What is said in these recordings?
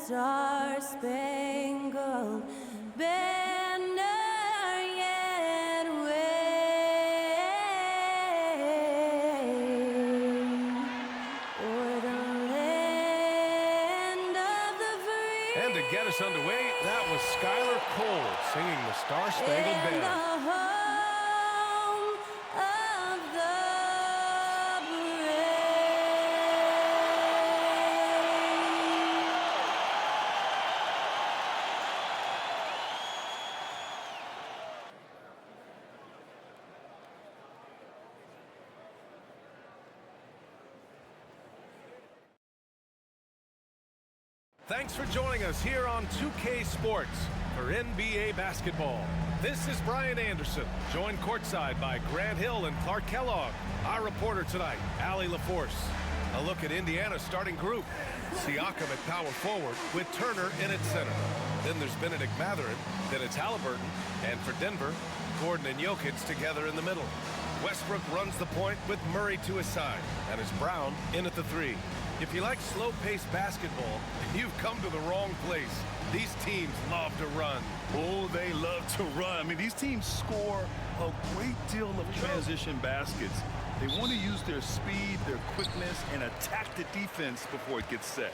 star-spangled banner yet wave o'er the land of the free. And to get us underway, that was Skylar Cole singing the Star-Spangled Banner. Thanks for joining us here on 2K Sports for NBA basketball. This is Brian Anderson, joined courtside by Grant Hill and Clark Kellogg. Our reporter tonight, Allie LaForce. A look at Indiana's starting group. Siakam at power forward with Turner in at center. Then there's Benedict Mathurin, then it's Halliburton, and for Denver, Gordon and Jokic together in the middle. Westbrook runs the point with Murray to his side, and it's Brown in at the three. If you like slow-paced basketball, you've come to the wrong place. These teams love to run. Oh, they love to run. I mean, these teams score a great deal of transition baskets. They want to use their speed, their quickness, and attack the defense before it gets set.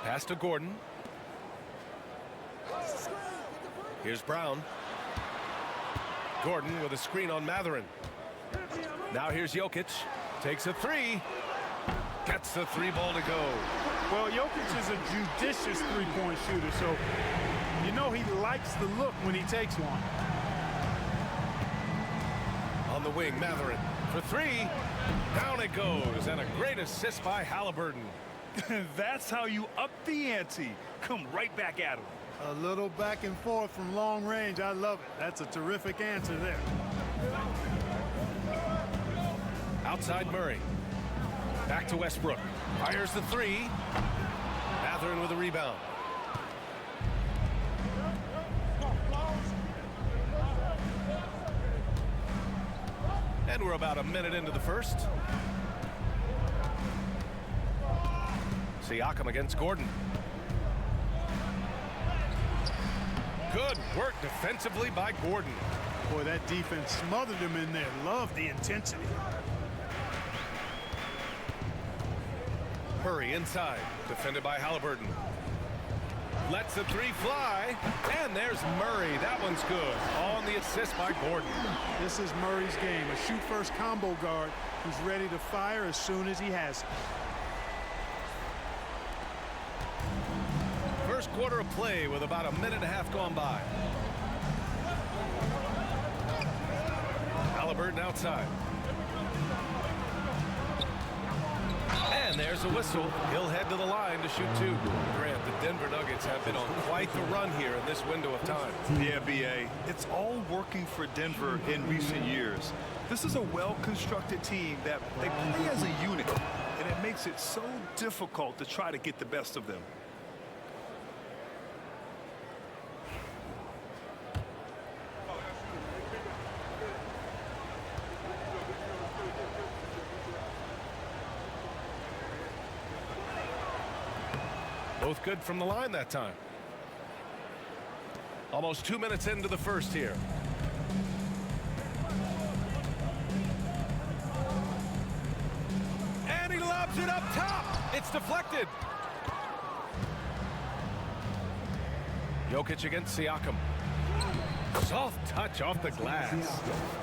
Pass to Gordon. Here's Brown. Gordon with a screen on Mathurin. Now here's Jokic. Takes a three. Gets the three ball to go. Well, Jokic is a judicious three-point shooter, so you know he likes the look when he takes one. On the wing, Mathurin for three. Down it goes, and a great assist by Halliburton. That's how you up the ante. Come right back at him. A little back and forth from long range. I love it. That's a terrific answer there. Outside Murray. Back to Westbrook. Fires the three. Mathurin with a rebound. And we're about a minute into the first. Siakam against Gordon. Good work defensively by Gordon. Boy, that defense smothered him in there. Love the intensity. Murray inside, defended by Halliburton. Lets the three fly, and there's Murray. That one's good. On the assist by Gordon. This is Murray's game, a shoot-first combo guard who's ready to fire as soon as he has it. First quarter of play with about a minute and a half gone by. Halliburton outside. And there's a whistle. He'll head to the line to shoot two. Grant, the Denver Nuggets have been on quite the run here in this window of time. Yeah, B.A. It's all working for Denver in recent years. This is a well-constructed team that they play as a unit, and it makes it so difficult to try to get the best of them. Both good from the line that time. Almost 2 minutes into the first here. And he lobs it up top. It's deflected. Jokic against Siakam. Soft touch off the glass.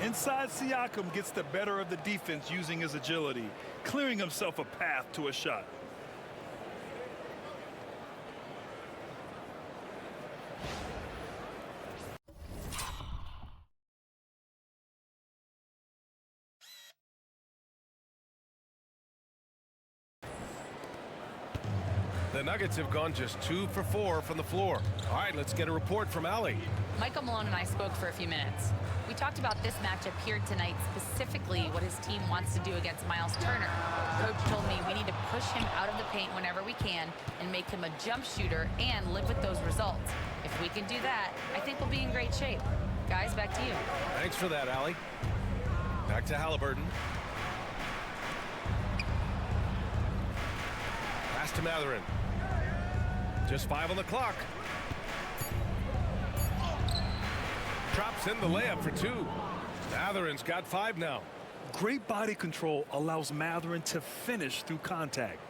Inside, Siakam gets the better of the defense using his agility, clearing himself a path to a shot. The Nuggets have gone just 2 for 4 from the floor. All right, let's get a report from Allie. Michael Malone and I spoke for a few minutes. We talked about this matchup here tonight, specifically what his team wants to do against Miles Turner. Coach told me we need to push him out of the paint whenever we can and make him a jump shooter and live with those results. If we can do that, I think we'll be in great shape. Guys, back to you. Thanks for that, Allie. Back to Halliburton. Pass to Matherin. Just 5 on the clock. Drops in the layup for 2. Matherin's got 5 now. Great body control allows Matherin to finish through contact.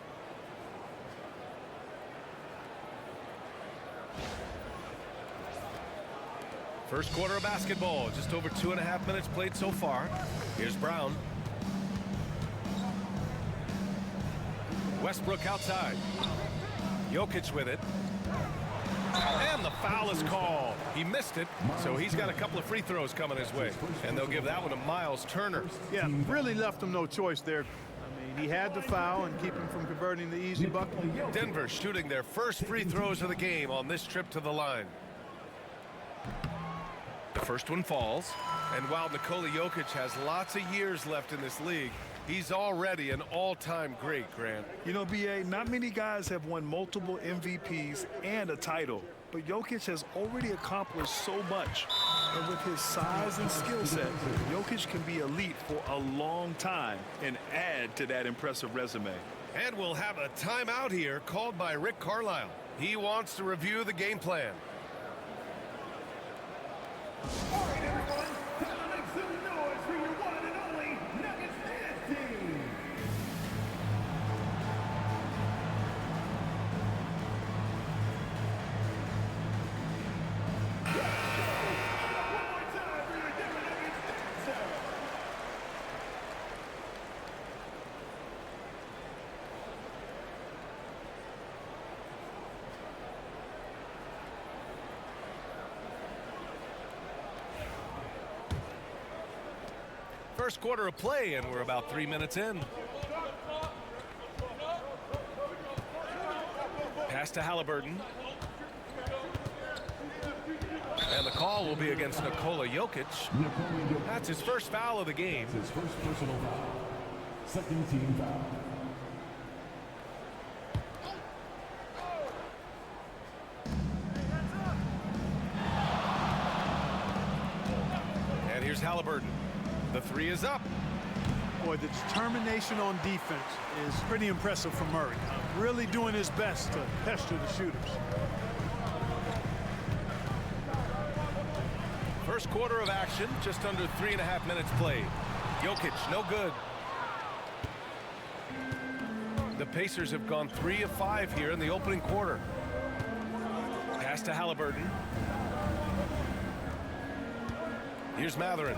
First quarter of basketball, just over 2.5 minutes played so far. Here's Brown. Westbrook outside. Jokic with it. And the foul is called. He missed it, so he's got a couple of free throws coming his way. And they'll give that one to Miles Turner. Yeah, really left him no choice there. I mean, he had the foul and keep him from converting the easy bucket. Denver shooting their first free throws of the game on this trip to the line. The first one falls. And while Nikola Jokic has lots of years left in this league, he's already an all-time great, Grant. You know, BA, not many guys have won multiple MVPs and a title, but Jokic has already accomplished so much. And with his size and skill set, Jokic can be elite for a long time and add to that impressive resume. And we'll have a timeout here called by Rick Carlisle. He wants to review the game plan. All right, everyone, time to make some noise for your one and only Nuggets Dance Team. One more time for your Denver Nuggets dancers. First quarter of play, and we're about 3 minutes in. Pass to Halliburton. And the call will be against Nikola Jokic. That's his first foul of the game. His first personal foul. Second team foul. And here's Halliburton. The 3 is up. Boy, the determination on defense is pretty impressive from Murray. Really doing his best to pester the shooters. First quarter of action, just under 3.5 minutes played. Jokic, no good. The Pacers have gone 3 of 5 here in the opening quarter. Pass to Halliburton. Here's Matherin.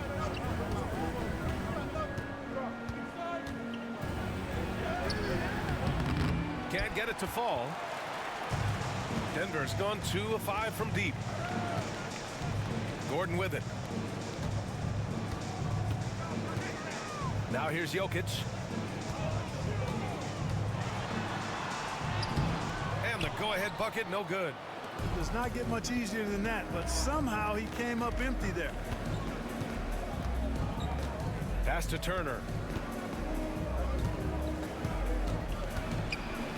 Can't get it to fall. Denver's gone 2 of 5 from deep. Gordon with it. Now here's Jokic. And the go-ahead bucket, no good. It does not get much easier than that, but somehow he came up empty there. Pass to Turner.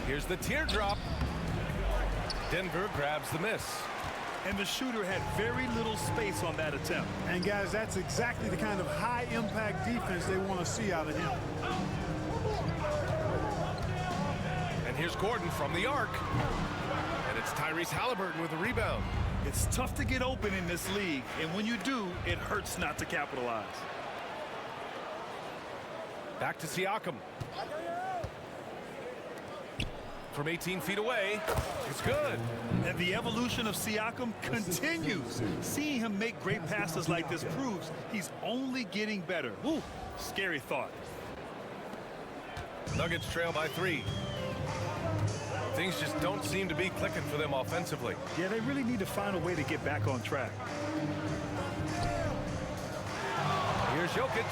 Here's the teardrop. Denver grabs the miss. And the shooter had very little space on that attempt. And guys, that's exactly the kind of high-impact defense they want to see out of him. And here's Gordon from the arc. And it's Tyrese Halliburton with the rebound. It's tough to get open in this league, and when you do, it hurts not to capitalize. Back to Siakam. From 18 feet away, it's good. And the evolution of Siakam continues. Seeing him make great passes like this proves he's only getting better. Woo, scary thought. Nuggets trail by 3. Things just don't seem to be clicking for them offensively. Yeah, they really need to find a way to get back on track. Here's Jokic.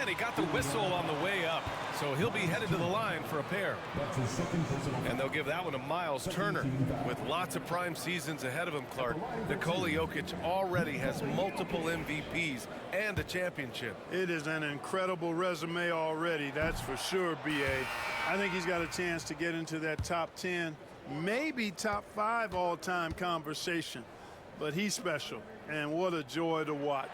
And he got the whistle on the way up. So he'll be headed to the line for a pair. That's his second personal foul. And they'll give that one to Miles Turner. With lots of prime seasons ahead of him, Clark, Nikola Jokic already has multiple MVPs and a championship. It is an incredible resume already, that's for sure, B.A. I think he's got a chance to get into that top 10, maybe top 5 all-time conversation. But he's special, and what a joy to watch.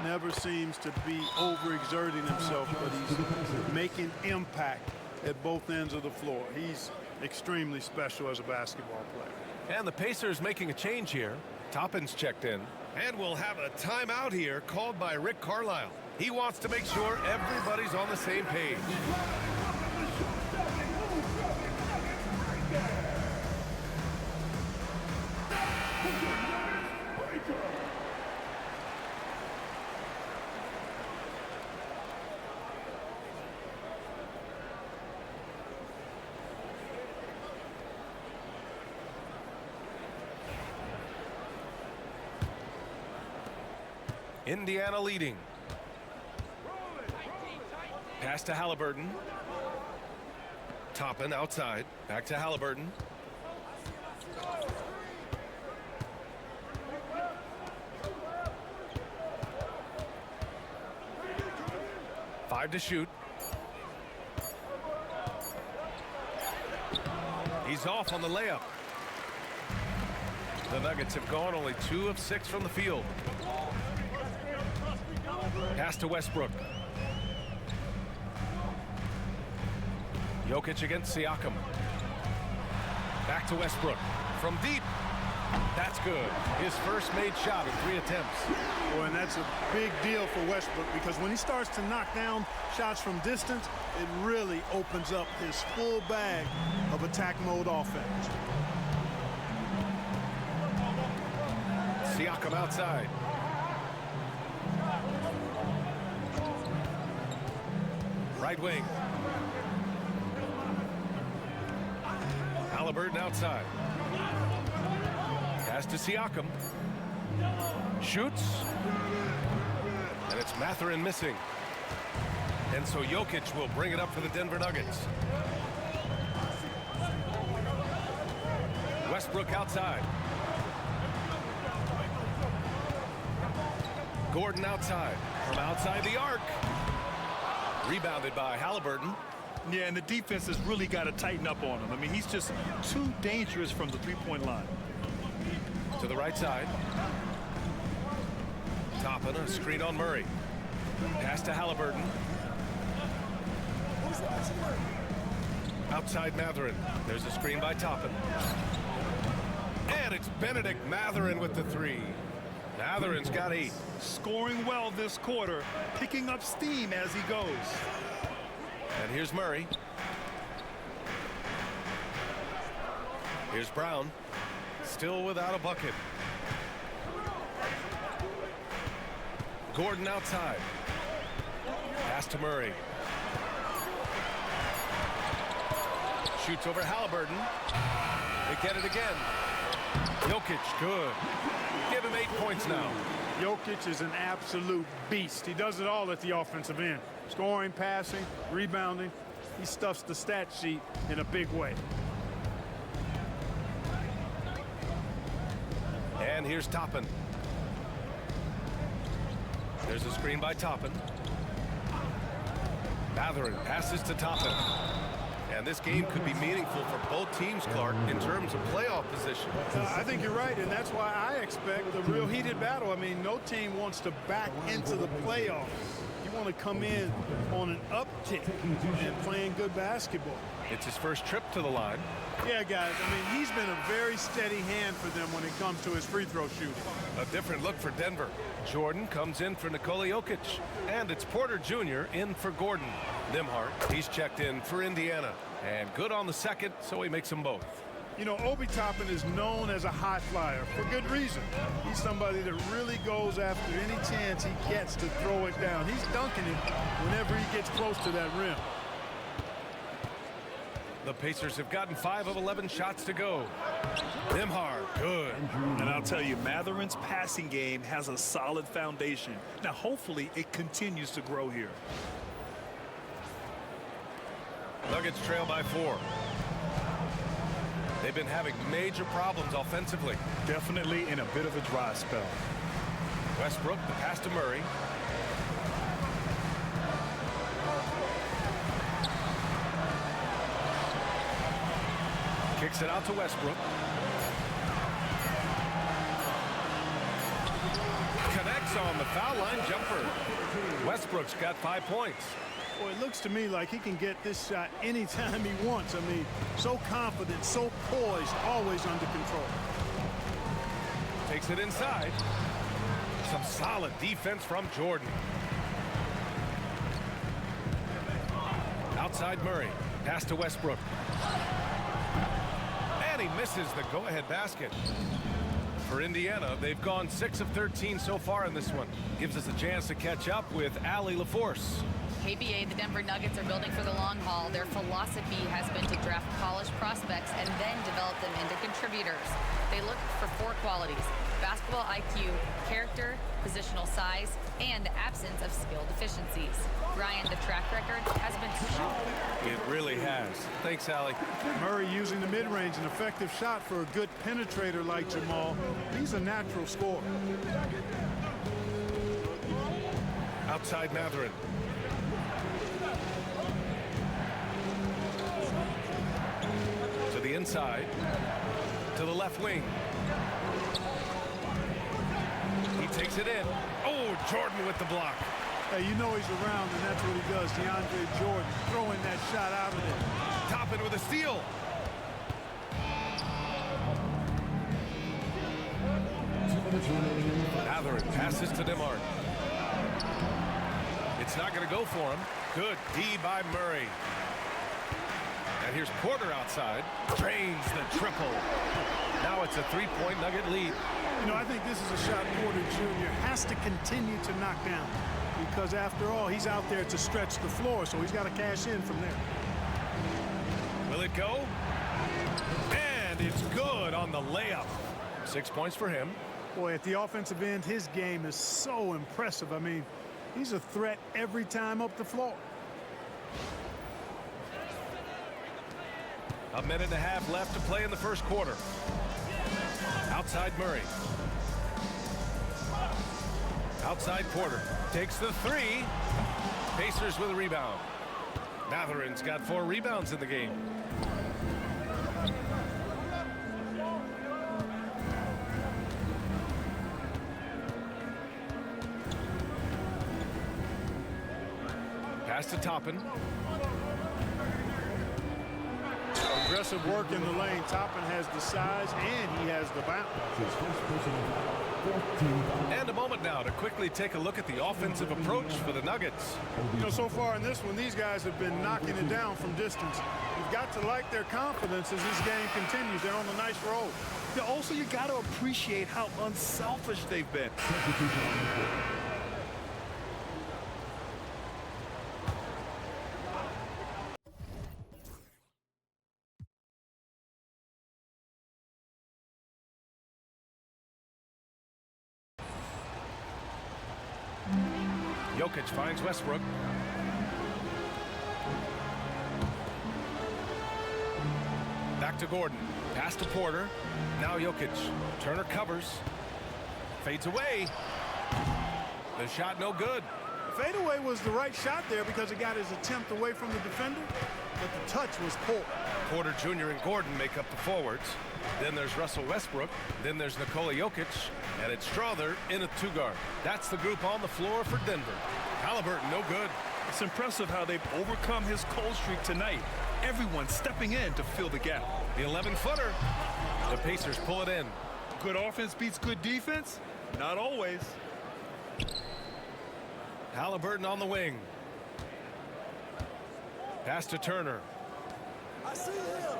Never seems to be overexerting himself, but he's making impact at both ends of the floor. He's extremely special as a basketball player. And the Pacers making a change here. Toppin's checked in. And we'll have a timeout here called by Rick Carlisle. He wants to make sure everybody's on the same page. Indiana leading. Pass to Halliburton. Toppin outside. Back to Halliburton. Five to shoot. He's off on the layup. The Nuggets have gone only 2 of 6 from the field. Pass to Westbrook. Jokic against Siakam. Back to Westbrook. From deep. That's good. His first made shot in 3 attempts. Boy, and that's a big deal for Westbrook because when he starts to knock down shots from distance, it really opens up his full bag of attack mode offense. Siakam outside. Right wing. Halliburton outside. Pass to Siakam. Shoots. And it's Mathurin missing. And so Jokic will bring it up for the Denver Nuggets. Westbrook outside. Gordon outside. From outside the arc. Rebounded by Halliburton. Yeah, and the defense has really got to tighten up on him. I mean, he's just too dangerous from the three-point line. To the right side. Toppin, a screen on Murray. Pass to Halliburton. Outside Mathurin. There's a screen by Toppin. And it's Benedict Mathurin with the 3. Mathurin's got 8. Scoring well this quarter, picking up steam as he goes. And here's Murray. Here's Brown. Still without a bucket. Gordon outside. Pass to Murray. Shoots over Halliburton. They get it again. Jokic, good. Give him 8 points now. Jokic is an absolute beast. He does it all at the offensive end. Scoring, passing, rebounding. He stuffs the stat sheet in a big way. And here's Toppin. There's a screen by Toppin. Mathurin passes to Toppin. And this game could be meaningful for both teams, Clark, in terms of playoff position. I think you're right, and that's why I expect a real heated battle. I mean, no team wants to back into the playoffs. You want to come in on an uptick and playing good basketball. It's his first trip to the line. Yeah, guys, I mean, he's been a very steady hand for them when it comes to his free throw shooting. A different look for Denver. Jordan comes in for Nikola Jokic. And it's Porter Jr. in for Gordon. Nembhard, he's checked in for Indiana. And good on the second, so he makes them both. You know, Obi Toppin is known as a high flyer for good reason. He's somebody that really goes after any chance he gets to throw it down. He's dunking it whenever he gets close to that rim. The Pacers have gotten 5 of 11 shots to go. Nembhard, good. And I'll tell you, Mathurin's passing game has a solid foundation. Now, hopefully, it continues to grow here. Nuggets trail by 4. They've been having major problems offensively. Definitely in a bit of a dry spell. Westbrook, the pass to Murray. Kicks it out to Westbrook. Connects on the foul line jumper. Westbrook's got 5 points. Well, it looks to me like he can get this shot anytime he wants. I mean, so confident, so poised, always under control. Takes it inside. Some solid defense from Jordan. Outside Murray. Pass to Westbrook. And he misses the go-ahead basket. For Indiana, they've gone 6 of 13 so far in this one. Gives us a chance to catch up with Allie LaForce. KBA, the Denver Nuggets are building for the long haul. Their philosophy has been to draft polished prospects and then develop them into contributors. They look for 4 qualities: basketball IQ, character, positional size, and the absence of skill deficiencies. Ryan, the track record has been strong. It really has. Thanks, Allie. Murray using the mid-range, an effective shot for a good penetrator like Jamal. He's a natural scorer. Outside Matherin. To the inside. To the left wing. He takes it in. Oh, Jordan with the block. Hey, you know he's around, and that's what he does. DeAndre Jordan throwing that shot out of there. Toppin with a steal. Matherin passes to DeMar. It's not going to go for him. Good D by Murray. And here's Porter outside. Drains the triple. Now it's a 3-point Nugget lead. You know, I think this is a shot Porter Jr. has to continue to knock down, because after all, he's out there to stretch the floor, so he's got to cash in from there. Will it go? And it's good on the layup. 6 points for him. Boy, at the offensive end, his game is so impressive. I mean, he's a threat every time up the floor. A minute and a half left to play in the first quarter. Outside Murray. Outside Porter. Takes the 3. Pacers with a rebound. Matherin's got 4 rebounds in the game. Pass to Toppin. Aggressive work in the lane. Toppin has the size and he has the bounce. And a moment now to quickly take a look at the offensive approach for the Nuggets. You know, so far in this one, these guys have been knocking it down from distance. You've got to like their confidence as this game continues. They're on a nice roll. Yeah, also, you got to appreciate how unselfish they've been. Jokic finds Westbrook. Back to Gordon. Pass to Porter. Now Jokic. Turner covers. Fades away. The shot no good. The fadeaway was the right shot there because it got his attempt away from the defender, but the touch was poor. Porter Jr. and Gordon make up the forwards. Then there's Russell Westbrook. Then there's Nikola Jokic. And it's Strother in a 2-guard. That's the group on the floor for Denver. Halliburton, no good. It's impressive how they've overcome his cold streak tonight. Everyone stepping in to fill the gap. The 11-footer. The Pacers pull it in. Good offense beats good defense? Not always. Halliburton on the wing. Pass to Turner. I see him.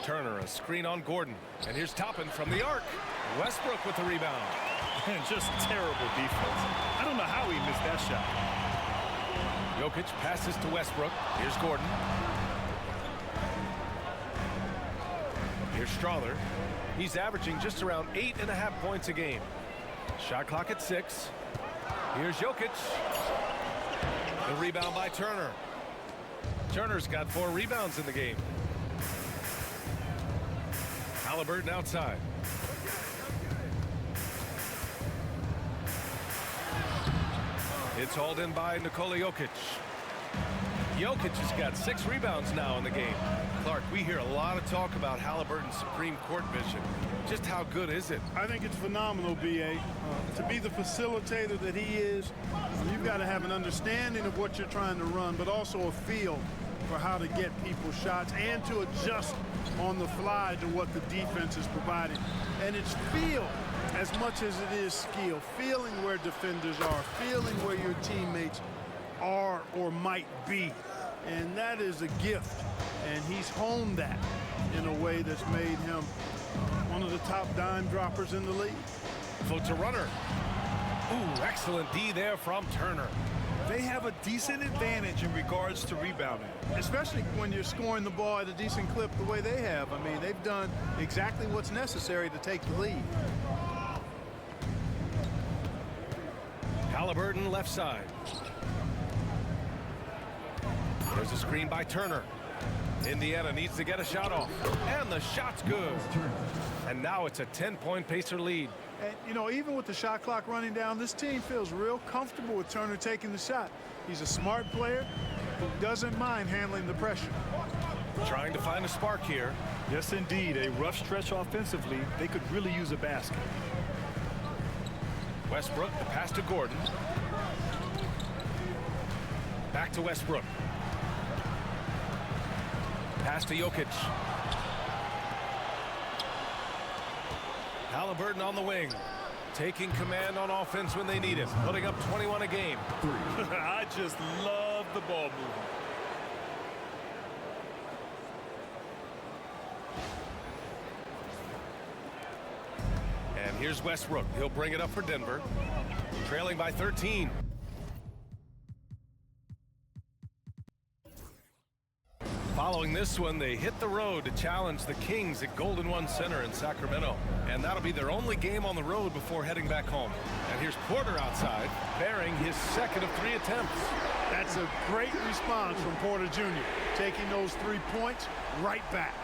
Turner, a screen on Gordon. And here's Toppin from the arc. Westbrook with the rebound. And just terrible defense. I don't know how he missed that shot. Jokic passes to Westbrook. Here's Gordon. Here's Strother. He's averaging just around 8.5 points a game. Shot clock at 6. Here's Jokic. The rebound by Turner. Turner's got 4 rebounds in the game. Halliburton outside. It's hauled in by Nikola Jokic. Jokic has got 6 rebounds now in the game. Clark, we hear a lot of talk about Halliburton's supreme court vision. Just how good is it? I think it's phenomenal, B.A. To be the facilitator that he is, you've got to have an understanding of what you're trying to run, but also a feel for how to get people shots and to adjust on the fly to what the defense is providing. And it's feel as much as it is skill. Feeling where defenders are, feeling where your teammates are or might be. And that is a gift. And he's honed that in a way that's made him one of the top dime droppers in the league. Floats a runner. Ooh, excellent D there from Turner. They have a decent advantage in regards to rebounding. Especially when you're scoring the ball at a decent clip the way they have. I mean, they've done exactly what's necessary to take the lead. Halliburton left side. There's a screen by Turner. Indiana needs to get a shot off. And the shot's good. And now it's a 10-point Pacer lead. And, you know, even with the shot clock running down, this team feels real comfortable with Turner taking the shot. He's a smart player who doesn't mind handling the pressure. Trying to find a spark here. Yes, indeed. A rough stretch offensively. They could really use a basket. Westbrook, the pass to Gordon. Back to Westbrook. Pass to Jokic. Halliburton on the wing. Taking command on offense when they need it. Putting up 21 a game. I just love the ball movement. And here's Westbrook. He'll bring it up for Denver. Trailing by 13. Following this one, they hit the road to challenge the Kings at Golden One Center in Sacramento. And that'll be their only game on the road before heading back home. And here's Porter outside, bearing his second of 3 attempts. That's a great response from Porter Jr., taking those 3 points right back.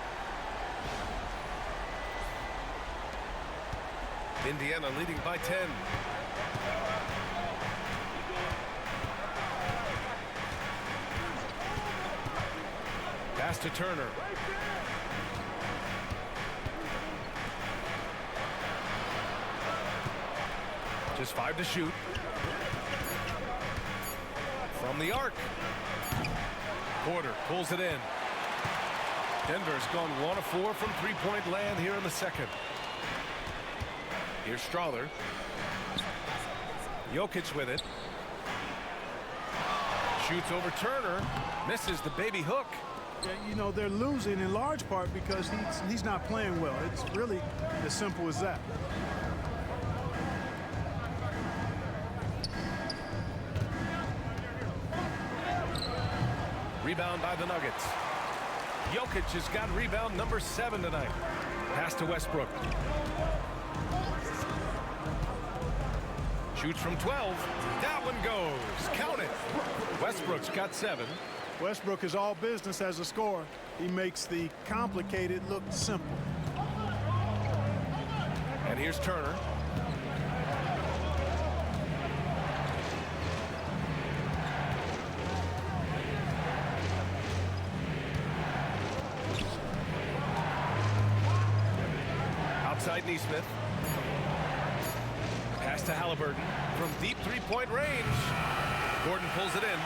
Indiana leading by 10. Pass to Turner. Just 5 to shoot. From the arc. Porter pulls it in. Denver's gone 1 of 4 from 3-point land here in the second. Here's Strother. Jokic with it. Shoots over Turner. Misses the baby hook. You know, they're losing in large part because he's not playing well. It's really as simple as that. Rebound by the Nuggets. Jokic has got rebound number 7 tonight. Pass to Westbrook. Shoots from 12. That one goes. Count it. Westbrook's got 7. Westbrook is all business as a scorer. He makes the complicated look simple. And here's Turner. Outside Nesmith. Pass to Halliburton from deep 3-point range. Gordon pulls it in.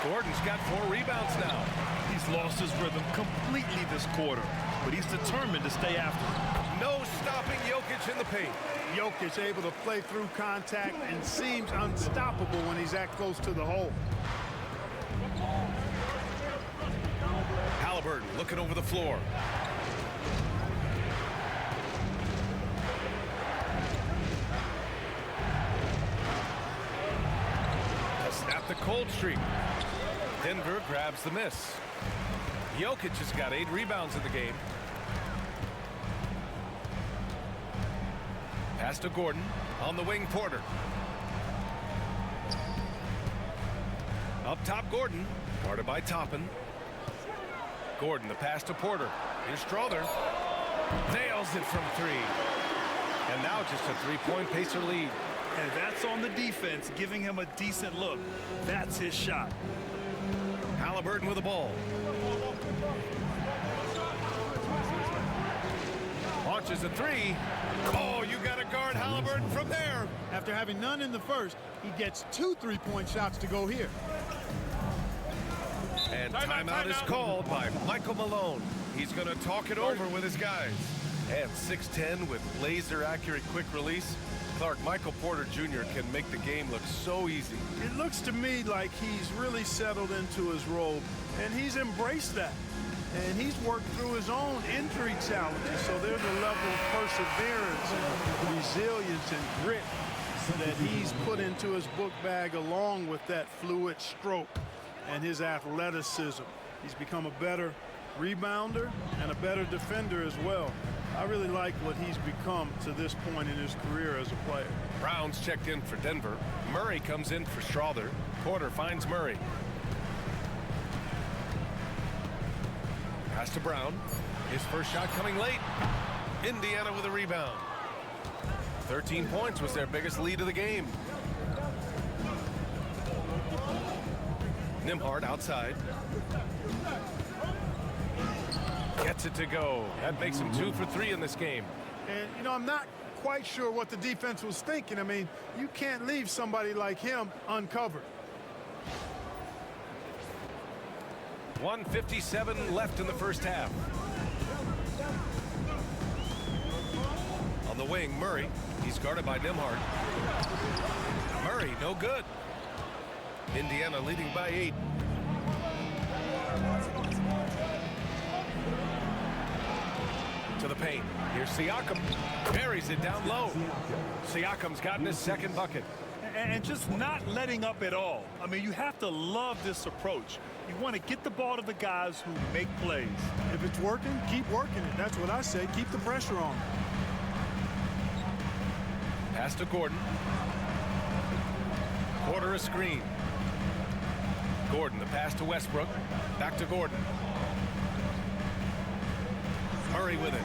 Gordon's got 4 rebounds now. He's lost his rhythm completely this quarter, but he's determined to stay after it. No stopping Jokic in the paint. Jokic able to play through contact and seems unstoppable when he's that close to the hole. Halliburton looking over the floor. Snap the cold streak. Denver grabs the miss. Jokic has got 8 rebounds in the game. Pass to Gordon. On the wing, Porter. Up top, Gordon. Guarded by Toppin. Gordon, the pass to Porter. Here's Strother. Nails it from 3. And now just a 3-point Pacer lead. And that's on the defense, giving him a decent look. That's his shot. Halliburton with the ball. Launches a three. Oh, you got to guard Halliburton from there. After having none in the first, he gets 2 3-point shots to go here. And timeout is called by Michael Malone. He's going to talk it over with his guys. And 6'10" with laser-accurate quick release. Clark, Michael Porter Jr. can make the game look so easy. It looks to me like he's really settled into his role, and he's embraced that. And he's worked through his own injury challenges, so there's a level of perseverance and resilience and grit that he's put into his book bag, along with that fluid stroke and his athleticism. He's become a better rebounder and a better defender as well. I really like what he's become to this point in his career as a player. Brown's checked in for Denver. Murray comes in for Strother. Porter finds Murray. Pass to Brown. His first shot coming late. Indiana with a rebound. 13 points was their biggest lead of the game. Nembhard outside. Gets it to go. That makes him 2 for 3 in this game. And, you know, I'm not quite sure what the defense was thinking. I mean, you can't leave somebody like him uncovered. 1:57 left in the first half. On the wing, Murray. He's guarded by Nembhard. Murray, no good. Indiana leading by 8. To the paint. Here's Siakam. Buries it down low. Siakam's gotten his second bucket. And just not letting up at all. I mean, you have to love this approach. You want to get the ball to the guys who make plays. If it's working, keep working it. That's what I say. Keep the pressure on. Pass to Gordon. Porter a screen. Gordon, the pass to Westbrook. Back to Gordon. Murray with it.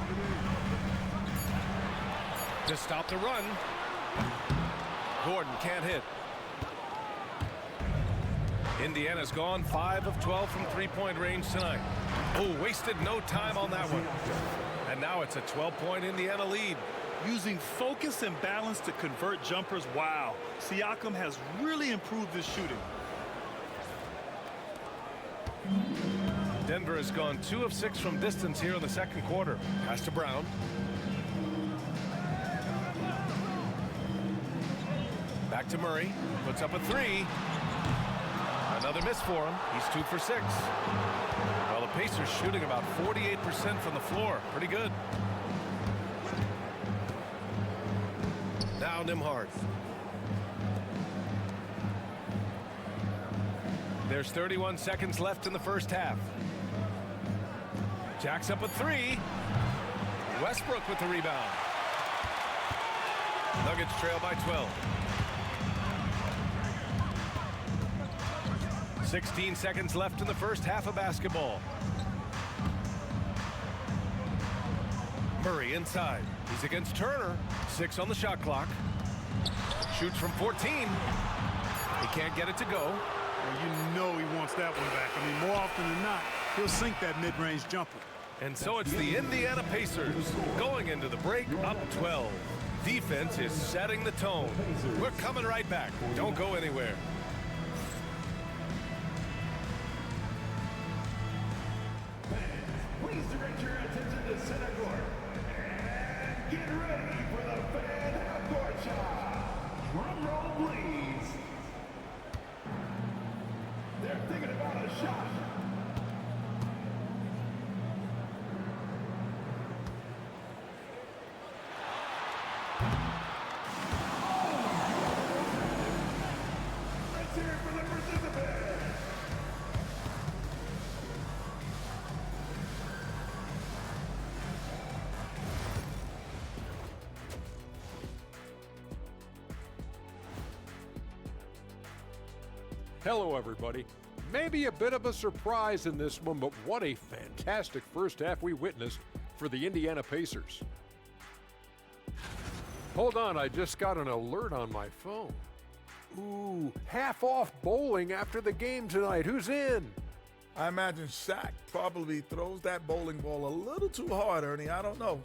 To stop the run. Gordon can't hit. Indiana's gone 5 of 12 from three-point range tonight. Oh, wasted no time on that one. And now it's a 12-point Indiana lead. Using focus and balance to convert jumpers. Wow. Siakam has really improved his shooting. Denver has gone 2 of 6 from distance here in the second quarter. Pass to Brown. Back to Murray. Puts up a 3. Another miss for him. He's 2 for 6. Well, the Pacers shooting about 48% from the floor. Pretty good. Now Nembhard. There's 31 seconds left in the first half. Jacks up a 3. Westbrook with the rebound. Nuggets trail by 12. 16 seconds left in the first half of basketball. Murray inside. He's against Turner. 6 on the shot clock. Shoots from 14. He can't get it to go. Well, you know he wants that one back. I mean, more often than not, he'll sink that mid-range jumper. And so it's the Indiana Pacers going into the break up 12. Defense is setting the tone. We're coming right back. Don't go anywhere. Please direct your attention to center court. And get ready for the fan half-court shot. Drum roll, please. They're thinking about a shot. Let's hear it for the participants. Hello, everybody. Maybe a bit of a surprise in this one, but what a fantastic first half we witnessed for the Indiana Pacers. Hold on, I just got an alert on my phone. Ooh, half off bowling after the game tonight. Who's in? I imagine Shaq probably throws that bowling ball a little too hard, Ernie. I don't know.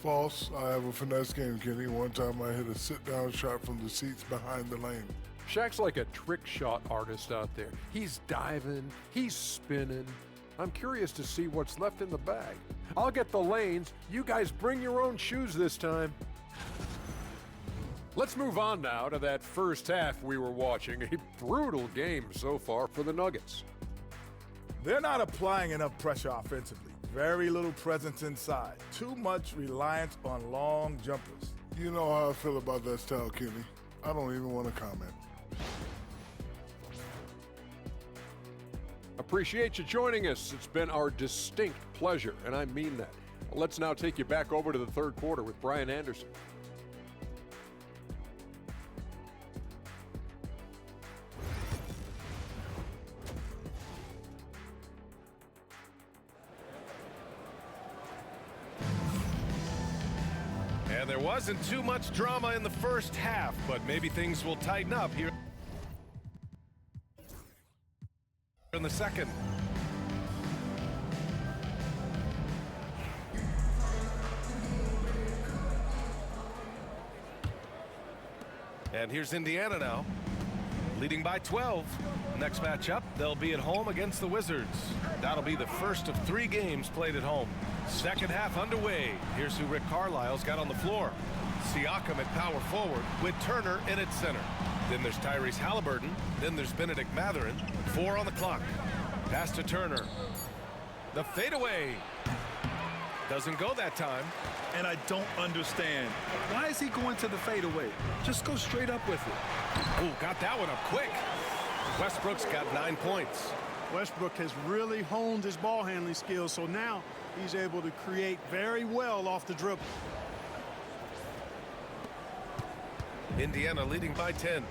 False. I have a finesse game, Kenny. One time I hit a sit-down shot from the seats behind the lane. Shaq's like a trick shot artist out there. He's diving, he's spinning. I'm curious to see what's left in the bag. I'll get the lanes. You guys bring your own shoes this time. Let's move on now to that first half we were watching. A brutal game so far for the Nuggets. They're not applying enough pressure offensively. Very little presence inside. Too much reliance on long jumpers. You know how I feel about that style, Kenny. I don't even want to comment. Appreciate you joining us. It's been our distinct pleasure, and I mean that. Let's now take you back over to the third quarter with Brian Anderson. And there wasn't too much drama in the first half, but maybe things will tighten up here in the second. And here's Indiana now, leading by 12. Next matchup, they'll be at home against the Wizards. That'll be the first of 3 games played at home. Second half underway. Here's who Rick Carlisle's got on the floor. Siakam at power forward with Turner in at center. Then there's Tyrese Halliburton. Then there's Benedict Mathurin. 4 on the clock. Pass to Turner. The fadeaway. Doesn't go that time. And I don't understand. Why is he going to the fadeaway? Just go straight up with it. Ooh, got that one up quick. Westbrook's got 9 points. Westbrook has really honed his ball handling skills, so now he's able to create very well off the dribble. Indiana leading by 10.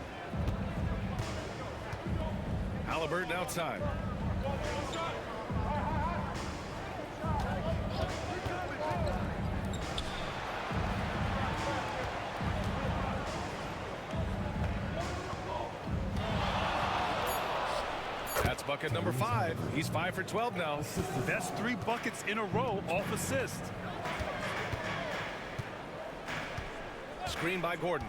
Halliburton outside. That's bucket number 5. He's 5 for 12 now. That's 3 buckets in a row off assist. Screen by Gordon.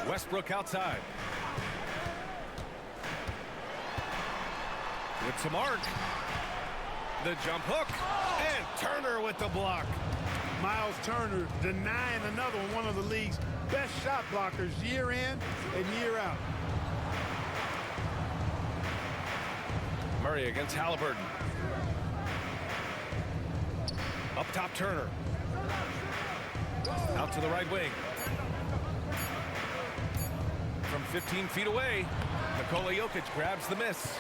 Westbrook outside. With some arc. The jump hook. And Turner with the block. Miles Turner denying another one of the league's best shot blockers year in and year out. Murray against Halliburton. Up top, Turner. Out to the right wing. From 15 feet away, Nikola Jokic grabs the miss.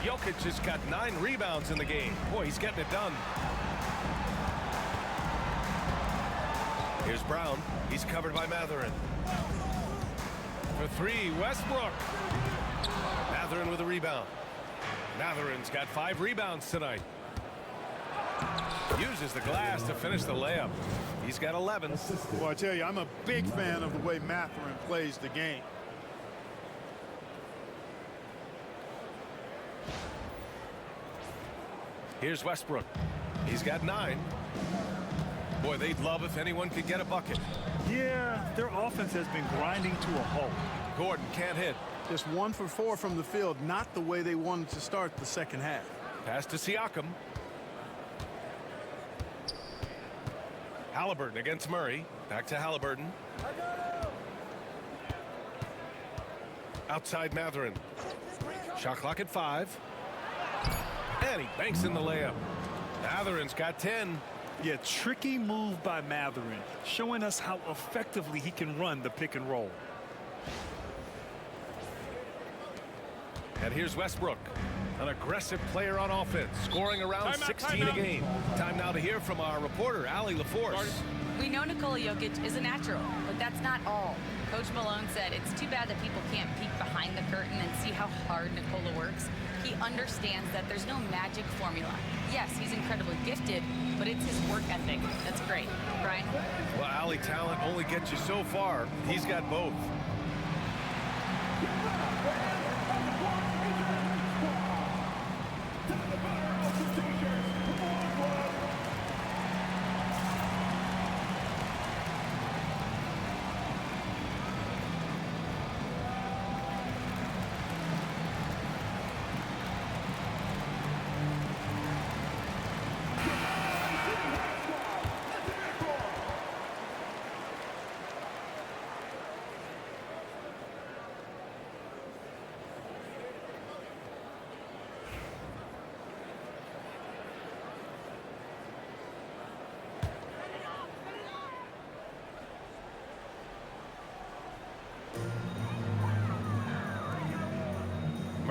Jokic has got 9 rebounds in the game. Boy, he's getting it done. Here's Brown. He's covered by Mathurin. For 3, Westbrook. Mathurin with a rebound. Mathurin's got 5 rebounds tonight. Uses the glass to finish the layup. He's got 11. Well, I tell you, I'm a big fan of the way Mathurin plays the game. Here's Westbrook. He's got 9. Boy, they'd love if anyone could get a bucket. Yeah, their offense has been grinding to a halt. Gordon can't hit. Just 1 for 4 from the field, not the way they wanted to start the second half. Pass to Siakam. Halliburton against Murray. Back to Halliburton. Outside Mathurin. Shot clock at 5. And he banks in the layup. Mathurin's got 10. Yeah, tricky move by Mathurin, showing us how effectively he can run the pick and roll. And here's Westbrook, an aggressive player on offense, scoring around 16 a game. Time now to hear from our reporter, Allie LaForce. We know Nikola Jokic is a natural, but that's not all. Coach Malone said it's too bad that people can't peek behind the curtain and see how hard Nikola works. He understands that there's no magic formula. Yes, he's incredibly gifted, but it's his work ethic that's great. Brian? Well, Allie, talent only gets you so far. He's got both.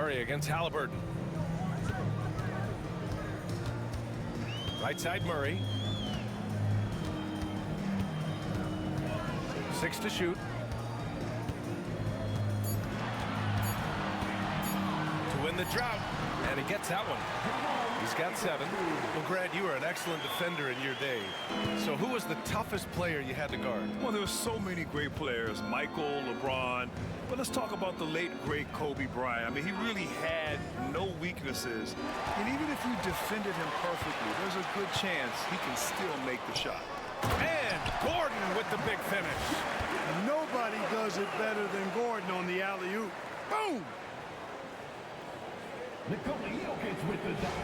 Murray against Halliburton. Right side Murray. 6 to shoot. To win the drought, and he gets that one. He's got 7. Well, Grant, you were an excellent defender in your day. So who was the toughest player you had to guard? Well, there were so many great players, Michael, LeBron. But let's talk about the late, great Kobe Bryant. I mean, he really had no weaknesses. And even if you defended him perfectly, there's a good chance he can still make the shot. And Gordon with the big finish. Nobody does it better than Gordon on the alley-oop. Boom! Nikola Jokic with the dunk.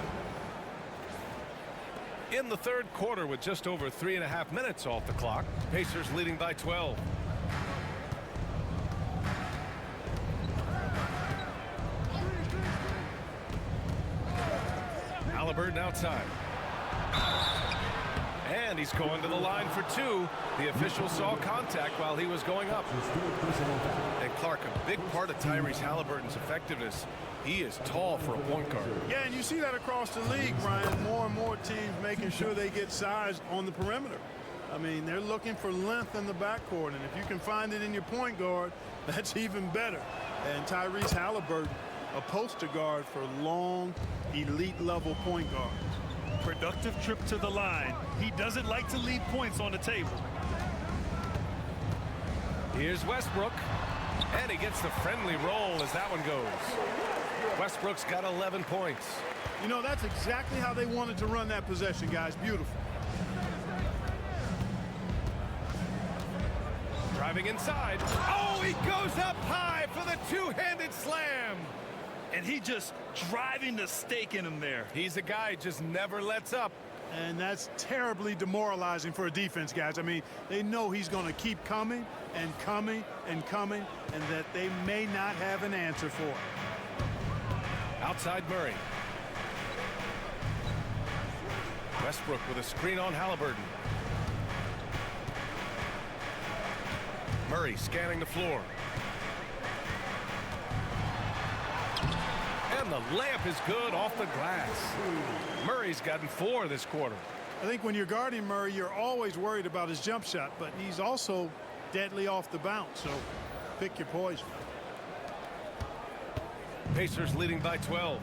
In the third quarter with just over 3.5 minutes off the clock, Pacers leading by 12. Halliburton outside. And he's going to the line for 2. The official saw contact while he was going up. And Clark, a big part of Tyrese Halliburton's effectiveness, he is tall for a point guard. Yeah, and you see that across the league, Brian. More and more teams making sure they get size on the perimeter. I mean, they're looking for length in the backcourt, and if you can find it in your point guard, that's even better. And Tyrese Halliburton, a poster guard for long, elite-level point guards. Productive trip to the line. He doesn't like to leave points on the table. Here's Westbrook, and he gets the friendly roll as that one goes. Westbrook's got 11 points. You know, that's exactly how they wanted to run that possession, guys. Beautiful. Driving inside. Oh, he goes up high for the two-handed slam. And he just driving the stake in him there. He's a guy who just never lets up. And that's terribly demoralizing for a defense, guys. I mean, they know he's going to keep coming and coming and coming, and that they may not have an answer for it. Outside Murray. Westbrook with a screen on Halliburton. Murray scanning the floor. And the layup is good off the glass. Murray's gotten 4 this quarter. I think when you're guarding Murray, you're always worried about his jump shot, but he's also deadly off the bounce, so pick your poison. Pacers leading by 12.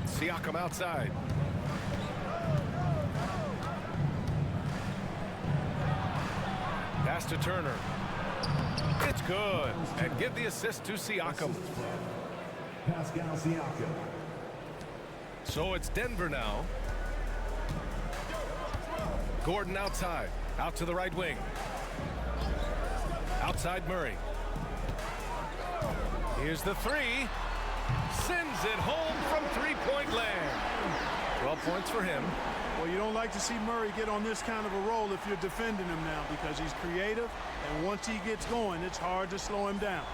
Siakam outside. Pass to Turner. It's good. And give the assist to Siakam. Pascal Siakam. So it's Denver now. Gordon outside. Out to the right wing. Outside Murray. Here's the 3. Sends it home from three-point land. 12 points for him. Well, you don't like to see Murray get on this kind of a roll if you're defending him now, because he's creative, and once he gets going, it's hard to slow him down.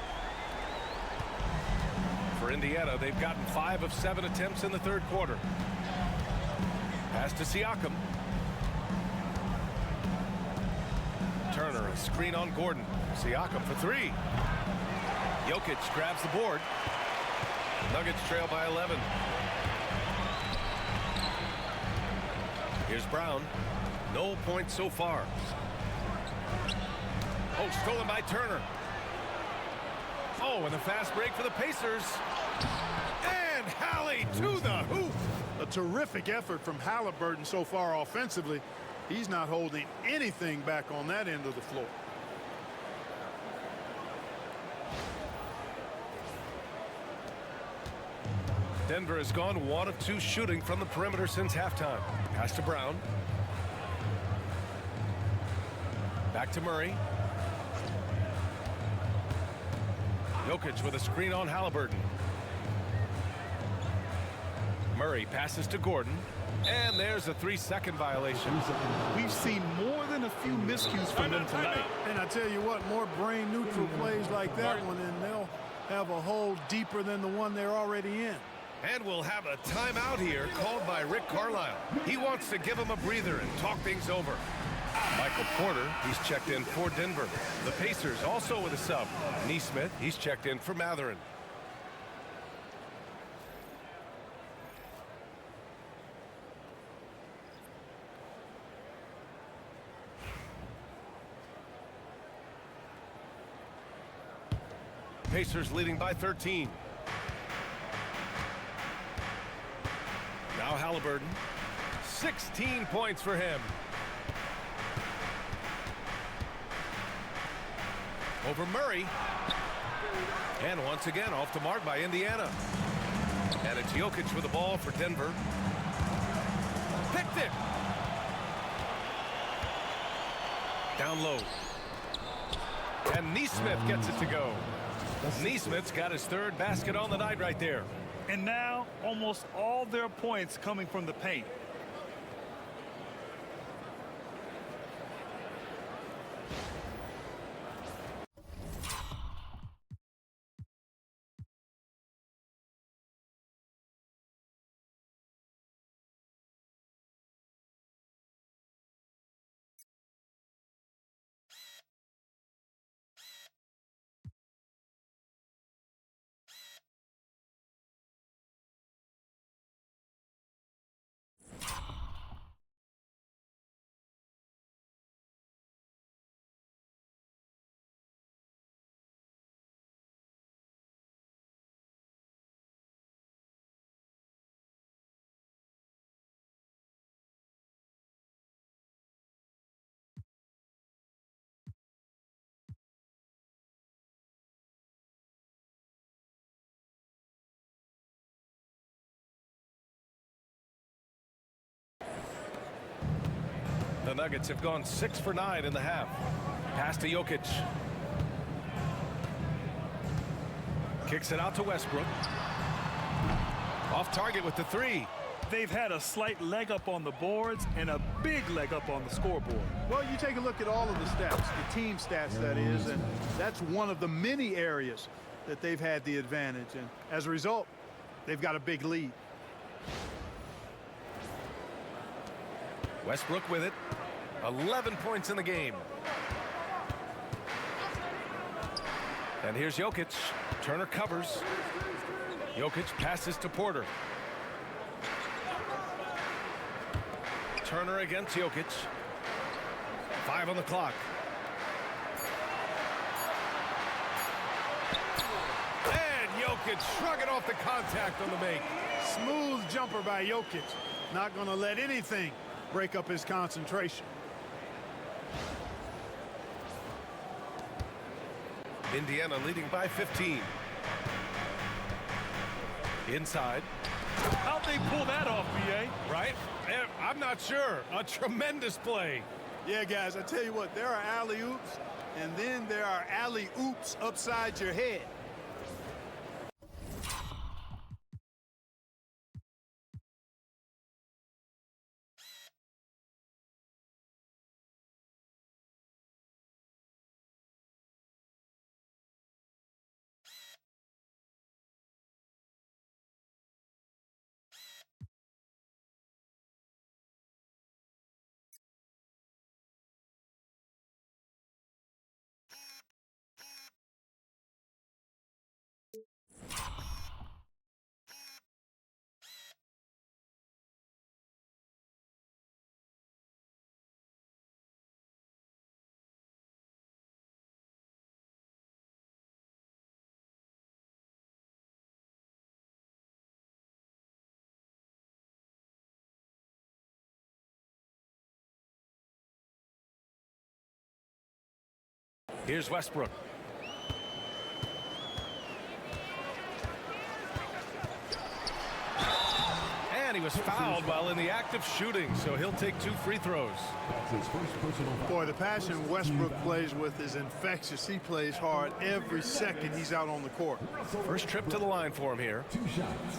For Indiana, they've gotten 5 of 7 attempts in the third quarter. Pass to Siakam. Turner, a screen on Gordon. Siakam for 3. Jokic grabs the board. Nuggets trail by 11. Here's Brown. No points so far. Oh, stolen by Turner. Oh, and the fast break for the Pacers. And Hallie to the hoop. A terrific effort from Halliburton so far offensively. He's not holding anything back on that end of the floor. Denver has gone 1 of 2 shooting from the perimeter since halftime. Pass to Brown. Back to Murray. Jokic with a screen on Halliburton. Murray passes to Gordon. And there's a 3-second violation. We've seen more than a few miscues from them tonight. And I tell you what, more brain neutral plays like that one, and they'll have a hole deeper than the one they're already in. And we'll have a timeout here called by Rick Carlisle. He wants to give him a breather and talk things over. Michael Porter, he's checked in for Denver. The Pacers also with a sub. Neesmith, he's checked in for Matherin. Pacers leading by 13. Now Halliburton. 16 points for him. Over Murray. And once again off the mark by Indiana. And it's Jokic with the ball for Denver. Picked it. Down low. And Neesmith gets it to go. Neesmith's got his third basket on the night right there. And now almost all their points coming from the paint. The Nuggets have gone 6 for 9 in the half. Pass to Jokic. Kicks it out to Westbrook. Off target with the three. They've had a slight leg up on the boards and a big leg up on the scoreboard. Well, you take a look at all of the stats, the team stats that is, and that's one of the many areas that they've had the advantage. And as a result, they've got a big lead. Westbrook with it. 11 points in the game. And here's Jokic. Turner covers. Jokic passes to Porter. Turner against Jokic. 5 on the clock. And Jokic shrugging off the contact on the make. Smooth jumper by Jokic. Not going to let anything break up his concentration. Indiana leading by 15. Inside. How'd they pull that off, B.A.? Right? I'm not sure. A tremendous play. Yeah, guys, I tell you what, there are alley-oops, and then there are alley-oops upside your head. Here's Westbrook. And he was fouled while in the act of shooting, so he'll take 2 free throws. Boy, the passion Westbrook plays with is infectious. He plays hard every second he's out on the court. First trip to the line for him here. 2 shots.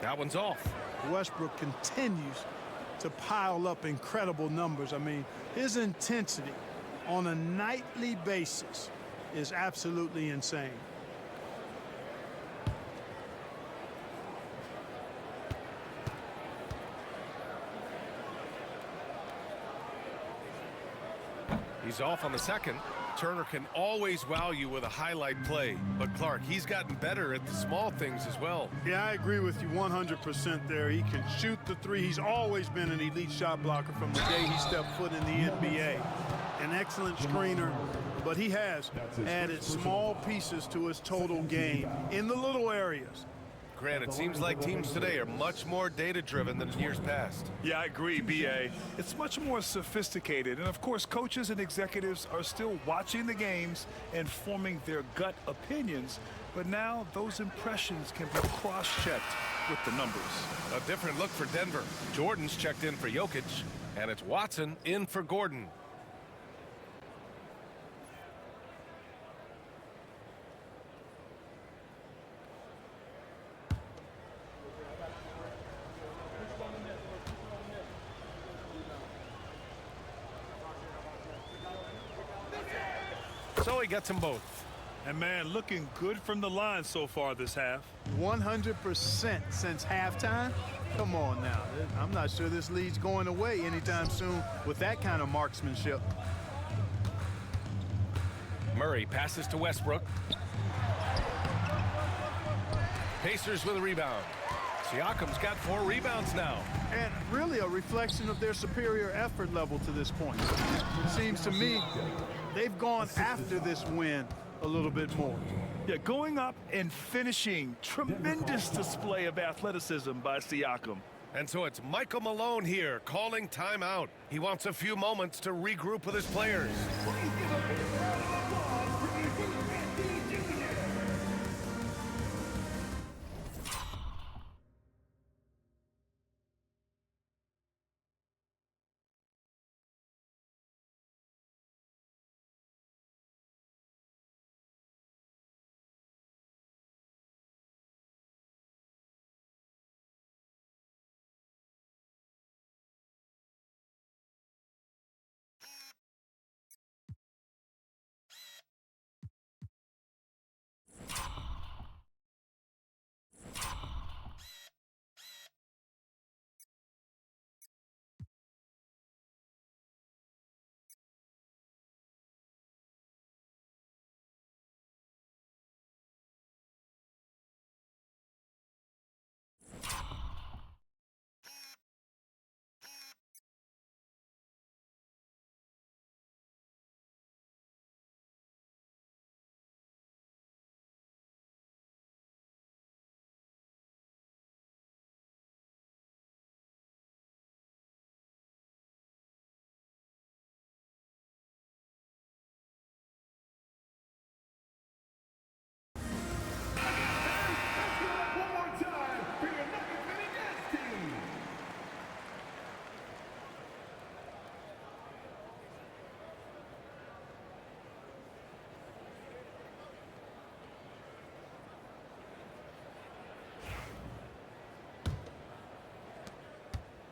That one's off. Westbrook continues to pile up incredible numbers. I mean, his intensity on a nightly basis is absolutely insane. He's off on the second. Turner can always wow you with a highlight play, but Clark, he's gotten better at the small things as well. Yeah, I agree with you 100% there. He can shoot the three. He's always been an elite shot blocker from the day he stepped foot in the NBA. An excellent screener, but he has added small pieces to his total game in the little areas. Grant, it seems like teams today are much more data-driven than in years past. Yeah, I agree, B.A. It's much more sophisticated. And, of course, coaches and executives are still watching the games and forming their gut opinions. But now those impressions can be cross-checked with the numbers. A different look for Denver. Jordan's checked in for Jokic, and it's Watson in for Gordon. So he gets them both. And, man, looking good from the line so far this half. 100% since halftime? Come on now. I'm not sure this lead's going away anytime soon with that kind of marksmanship. Murray passes to Westbrook. Pacers with a rebound. Siakam's got 4 rebounds now. And really a reflection of their superior effort level to this point. It seems to me they've gone after this win a little bit more. Yeah, going up and finishing. Tremendous display of athleticism by Siakam. And so it's Michael Malone here calling timeout. He wants a few moments to regroup with his players.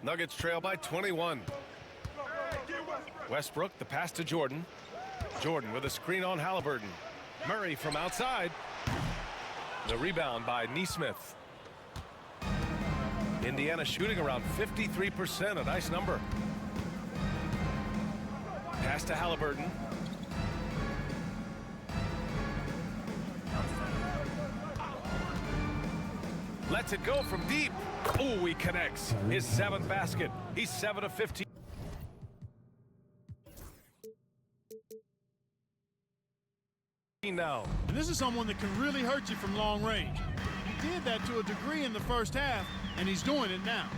Nuggets trail by 21. Westbrook, the pass to Jordan. Jordan with a screen on Halliburton. Murray from outside. The rebound by Nesmith. Indiana shooting around 53%, a nice number. Pass to Halliburton. Lets it go from deep. Oh, he connects. His 7th basket. He's 7 of 15. Now. And this is someone that can really hurt you from long range. He did that to a degree in the first half, and he's doing it now.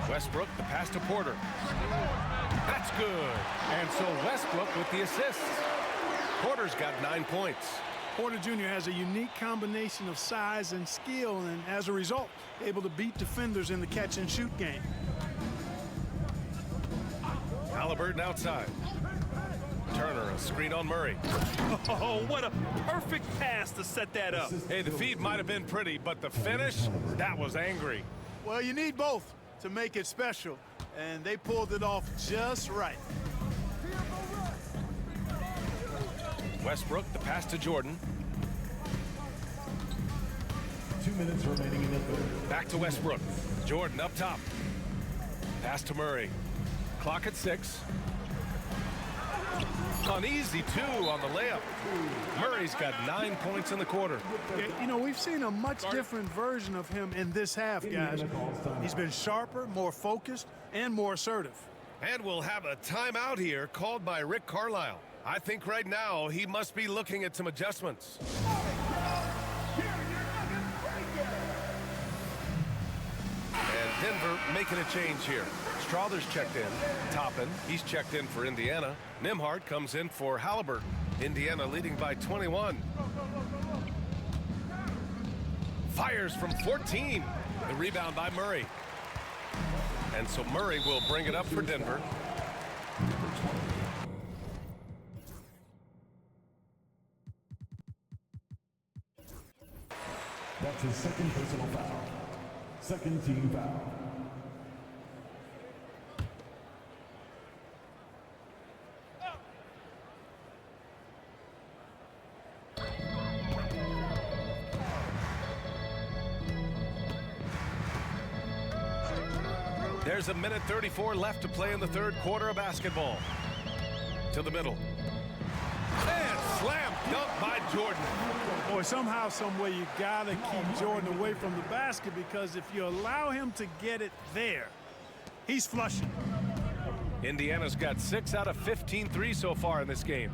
Westbrook, the pass to Porter. That's good. And so Westbrook with the assist. Porter's got 9 points. Porter Jr. has a unique combination of size and skill, and as a result, able to beat defenders in the catch-and-shoot game. Halliburton outside. Turner, a screen on Murray. Oh, what a perfect pass to set that up. Hey, the feed might have been pretty, but the finish, that was angry. Well, you need both to make it special, and they pulled it off just right. Westbrook, the pass to Jordan. 2 minutes remaining in the third. Back to Westbrook. Jordan up top. Pass to Murray. Clock at 6. An easy 2 on the layup. Murray's got 9 points in the quarter. Yeah, you know, we've seen a much different version of him in this half, guys. He's been sharper, more focused, and more assertive. And we'll have a timeout here called by Rick Carlisle. I think right now he must be looking at some adjustments. And Denver making a change here. Strother's checked in. Toppin, he's checked in for Indiana. Nembhard comes in for Halliburton. Indiana leading by 21. Fires from 14. The rebound by Murray. And so Murray will bring it up for Denver. That's his second personal foul. Second team foul. There's a minute 34 left to play in the third quarter of basketball. To the middle. And slam dunk by Jordan. Boy, somehow, some way, you got to keep Jordan away from the basket, because if you allow him to get it there, he's flushing. Indiana's got 6 out of 15 threes so far in this game.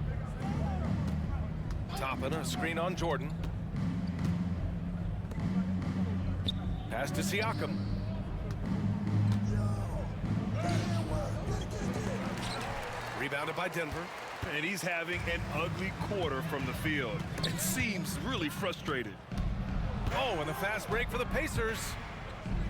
Toppin, a screen on Jordan. Pass to Siakam. Rebounded by Denver. And he's having an ugly quarter from the field. It seems really frustrated. Oh, and a fast break for the Pacers.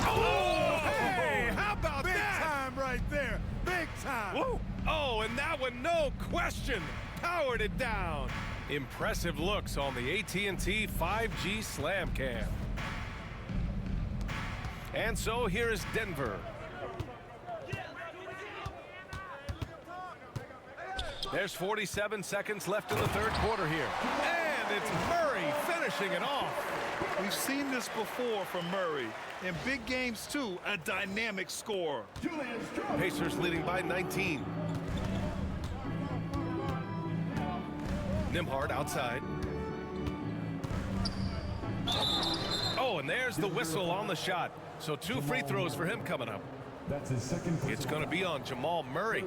Oh, hey, how about Big that? time right there. Big time. Woo. Oh, and that one, no question, powered it down. Impressive looks on the AT&T 5G Slam Cam. And so here is Denver. There's 47 seconds left in the third quarter here. And it's Murray finishing it off. We've seen this before from Murray. In big games, too, a dynamic scorer. Pacers leading by 19. Nembhard outside. Oh, and there's the whistle on the shot. So 2 free throws for him coming up. That's his second. It's going to be on Jamal Murray.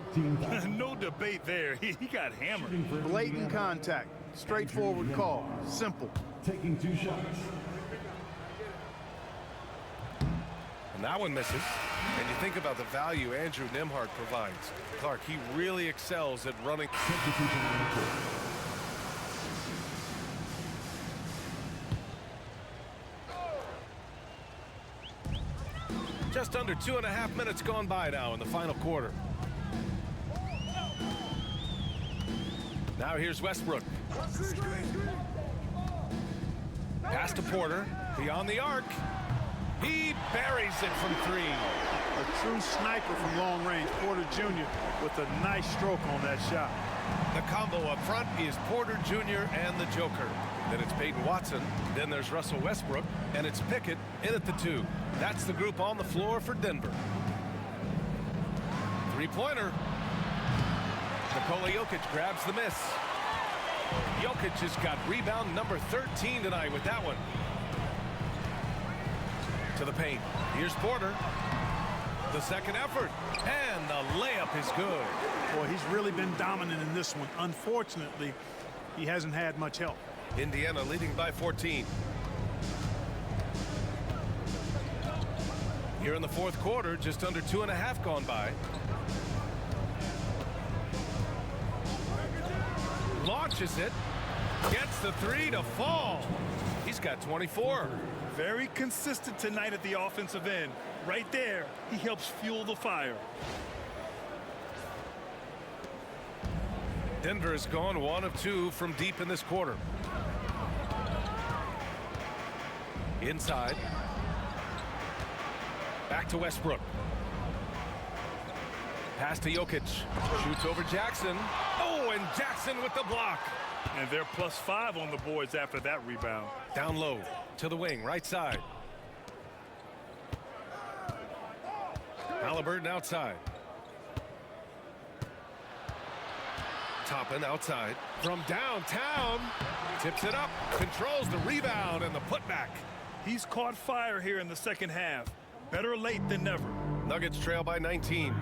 No debate there. He got hammered. Blatant contact. Straightforward call. Simple. Taking 2 shots. And that one misses. And you think about the value Andrew Nembhard provides. Clark, he really excels at running. Substitution on the court. Just under 2.5 minutes gone by now in the final quarter. Now here's Westbrook. Pass to Porter. Beyond the arc. He buries it from 3. A true sniper from long range. Porter Jr. with a nice stroke on that shot. The combo up front is Porter Jr. and the Joker. Then it's Peyton Watson. Then there's Russell Westbrook. And it's Pickett in at the 2. That's the group on the floor for Denver. 3-pointer. Nikola Jokic grabs the miss. Jokic has got rebound number 13 tonight with that one. To the paint. Here's Porter. The second effort. And the layup is good. Boy, he's really been dominant in this one. Unfortunately, he hasn't had much help. Indiana leading by 14. Here in the fourth quarter, just under 2.5 gone by. Launches it. Gets the 3 to fall. He's got 24. Very consistent tonight at the offensive end. Right there, he helps fuel the fire. Denver has gone 1 of 2 from deep in this quarter. Inside. Back to Westbrook. Pass to Jokic. Shoots over Jackson. Oh, and Jackson with the block. And they're +5 on the boards after that rebound. Down low to the wing, right side. Halliburton outside. Toppin outside. From downtown. Tips it up. Controls the rebound and the putback. He's caught fire here in the second half. Better late than never. Nuggets trail by 19.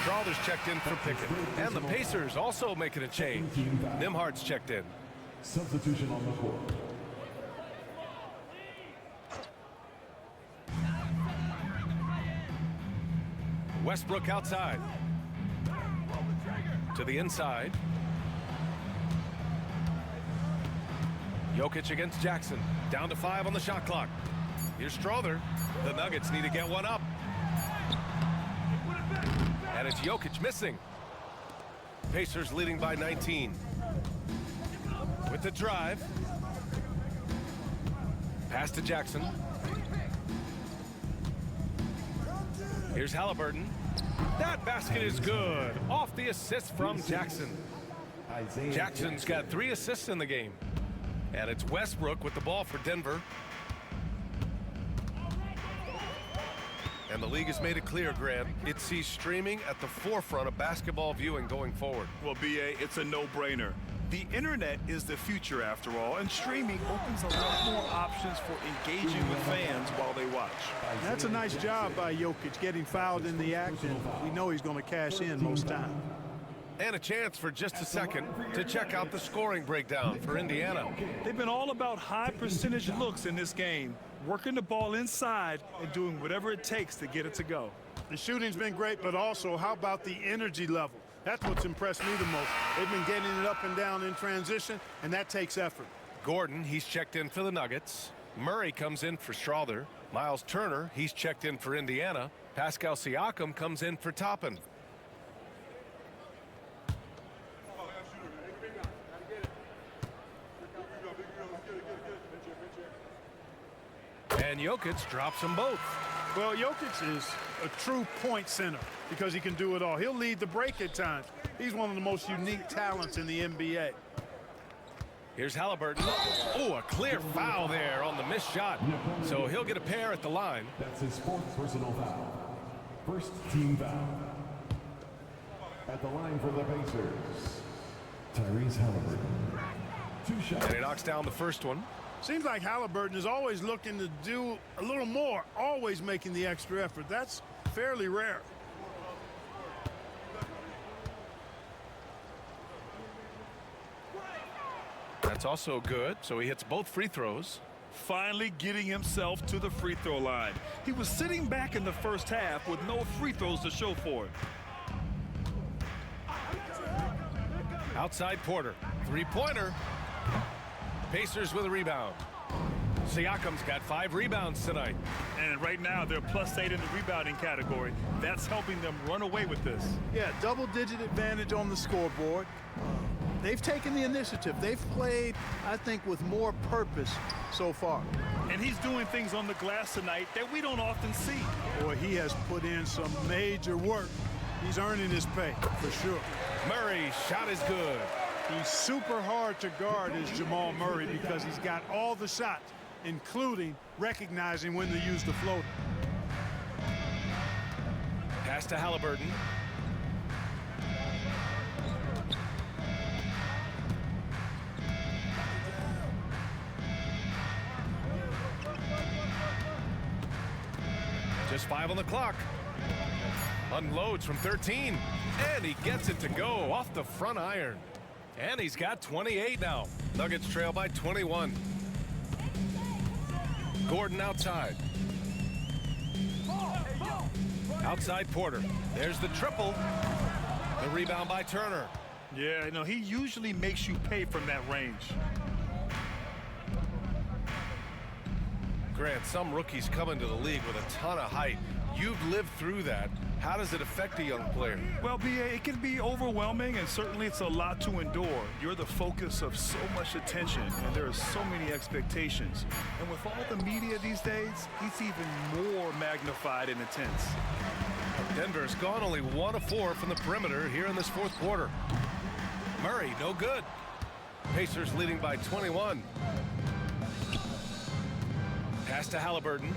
Strawther's checked in for Pickett. And the Pacers also making a change. Nimhard's checked in. Substitution on the court. Westbrook outside. To the inside. Jokic against Jackson. Down to 5 on the shot clock. Here's Strawther. The Nuggets need to get one up. And it's Jokic missing. Pacers leading by 19. With the drive. Pass to Jackson. Here's Halliburton. That basket is good. Off the assist from Jackson. Jackson's got 3 assists in the game. And it's Westbrook with the ball for Denver. And the league has made it clear, Grant, it sees streaming at the forefront of basketball viewing going forward. Well, B.A., it's a no-brainer. The internet is the future after all, and streaming opens a lot more options for engaging with fans while they watch. That's a nice job by Jokic getting fouled in the act, and we know he's going to cash in most time. And a chance for just a second to check out the scoring breakdown for Indiana. They've been all about high percentage looks in this game, working the ball inside and doing whatever it takes to get it to go. The shooting's been great, but also how about the energy level? That's what's impressed me the most. They've been getting it up and down in transition, and that takes effort. Gordon, he's checked in for the Nuggets. Murray comes in for Strawther. Miles Turner, he's checked in for Indiana. Pascal Siakam comes in for Toppin. And Jokic drops them both. Well, Jokic is a true point center because he can do it all. He'll lead the break at times. He's one of the most unique talents in the NBA. Here's Halliburton. Oh, a clear foul there on the missed shot. So he'll get a pair at the line. That's his 4th personal foul. First team foul. At the line for the Pacers, Tyrese Halliburton. 2 shots. And he knocks down the first one. Seems like Halliburton is always looking to do a little more, always making the extra effort. That's fairly rare. That's also good, so he hits both free throws. Finally getting himself to the free throw line. He was sitting back in the first half with no free throws to show for it. Outside Porter. Three-pointer. Pacers with a rebound. Siakam's got 5 rebounds tonight. And right now they're +8 in the rebounding category. That's helping them run away with this. Yeah, double-digit advantage on the scoreboard. They've taken the initiative. They've played, I think, with more purpose so far. And he's doing things on the glass tonight that we don't often see. Boy, he has put in some major work. He's earning his pay, for sure. Murray's shot is good. He's super hard to guard, is Jamal Murray, because he's got all the shots, including recognizing when to use the floater. Pass to Halliburton. Just 5 on the clock. Unloads from 13. And he gets it to go off the front iron. And he's got 28 now. Nuggets trail by 21. Gordon outside. Outside Porter. There's the triple. The rebound by Turner. Yeah, no, he usually makes you pay from that range. Grant, some rookies come into the league with a ton of height. You've lived through that. How does it affect a young player? Well, BA, it can be overwhelming, and certainly it's a lot to endure. You're the focus of so much attention, and there are so many expectations. And with all the media these days, it's even more magnified and intense. Denver's gone only 1 of 4 from the perimeter here in this fourth quarter. Murray, no good. Pacers leading by 21. Pass to Halliburton.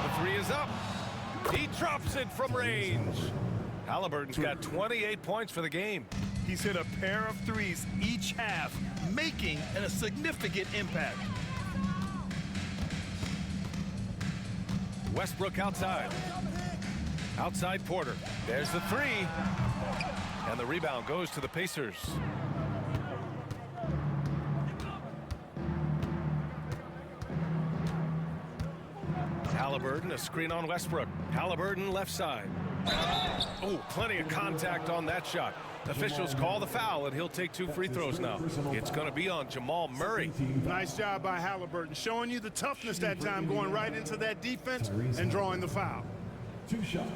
The three is up. He drops it from range. Halliburton's got 28 points for the game. He's hit a pair of threes each half, making a significant impact. Westbrook outside. Outside Porter. There's the three. And the rebound goes to the Pacers. Halliburton, a screen on Westbrook. Halliburton left side. Oh, plenty of contact on that shot. Officials call the foul, and he'll take 2 free throws now. It's going to be on Jamal Murray. Nice job by Halliburton, showing you the toughness that time, going right into that defense and drawing the foul. 2 shots.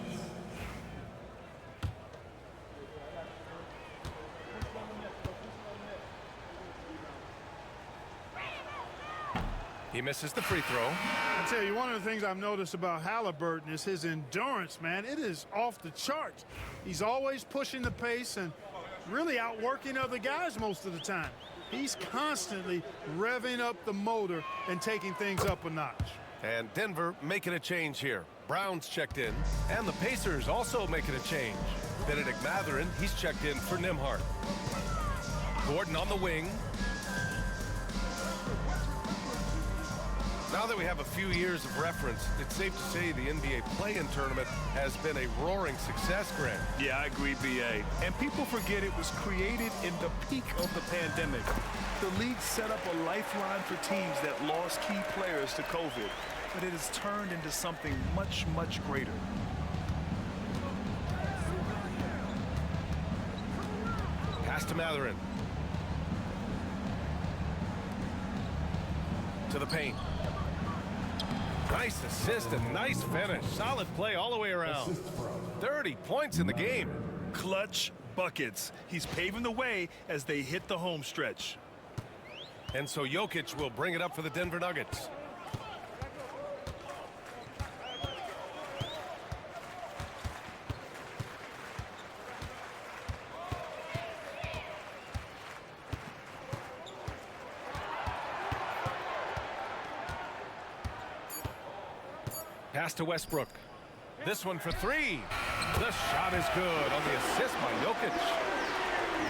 He misses the free throw. I tell you, one of the things I've noticed about Halliburton is his endurance, man. It is off the charts. He's always pushing the pace and really outworking other guys most of the time. He's constantly revving up the motor and taking things up a notch. And Denver making a change here. Brown's checked in, and the Pacers also making a change. Benedict Mathurin, he's checked in for Nembhard. Gordon on the wing. Now that we have a few years of reference, it's safe to say the NBA play-in tournament has been a roaring success, Grant. Yeah, I agree, BA. And people forget it was created in the peak of the pandemic. The league set up a lifeline for teams that lost key players to COVID, but it has turned into something much, much greater. Pass to Mathurin. To the paint. Nice assist and nice finish. Solid play all the way around. 30 points in the game. Clutch buckets. He's paving the way as they hit the home stretch. And so Jokic will bring it up for the Denver Nuggets. Pass to Westbrook. This one for 3. The shot is good on the assist by Jokic.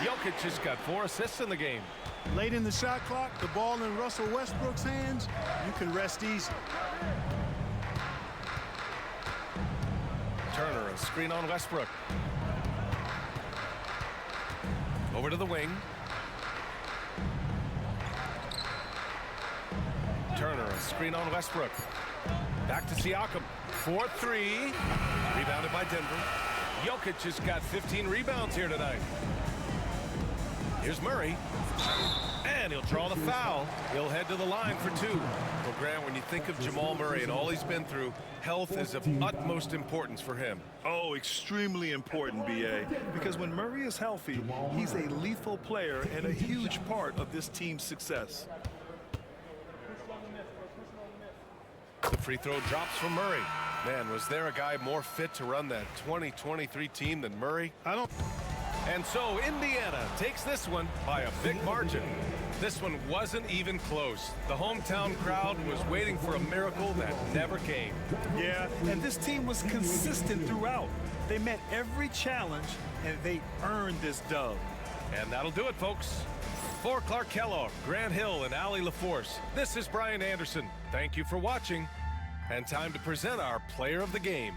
Jokic has got 4 assists in the game. Late in the shot clock, the ball in Russell Westbrook's hands, you can rest easy. Turner, a screen on Westbrook. Over to the wing. Turner, a screen on Westbrook. Back to Siakam. 4-3. Rebounded by Denver. Jokic has got 15 rebounds here tonight. Here's Murray. And he'll draw the foul. He'll head to the line for 2. Well, Grant, when you think of Jamal Murray and all he's been through, health is of utmost importance for him. Oh, extremely important, BA. Because when Murray is healthy, he's a lethal player and a huge part of this team's success. The free throw drops from Murray. Man, was there a guy more fit to run that 2023 team than Murray? And so Indiana takes this one by a big margin. This one wasn't even close. The hometown crowd was waiting for a miracle that never came. Yeah, and this team was consistent throughout. They met every challenge, and they earned this dub. And that'll do it, folks. For Clark Kellogg, Grant Hill, and Allie LaForce, this is Brian Anderson. Thank you for watching. And time to present our player of the game.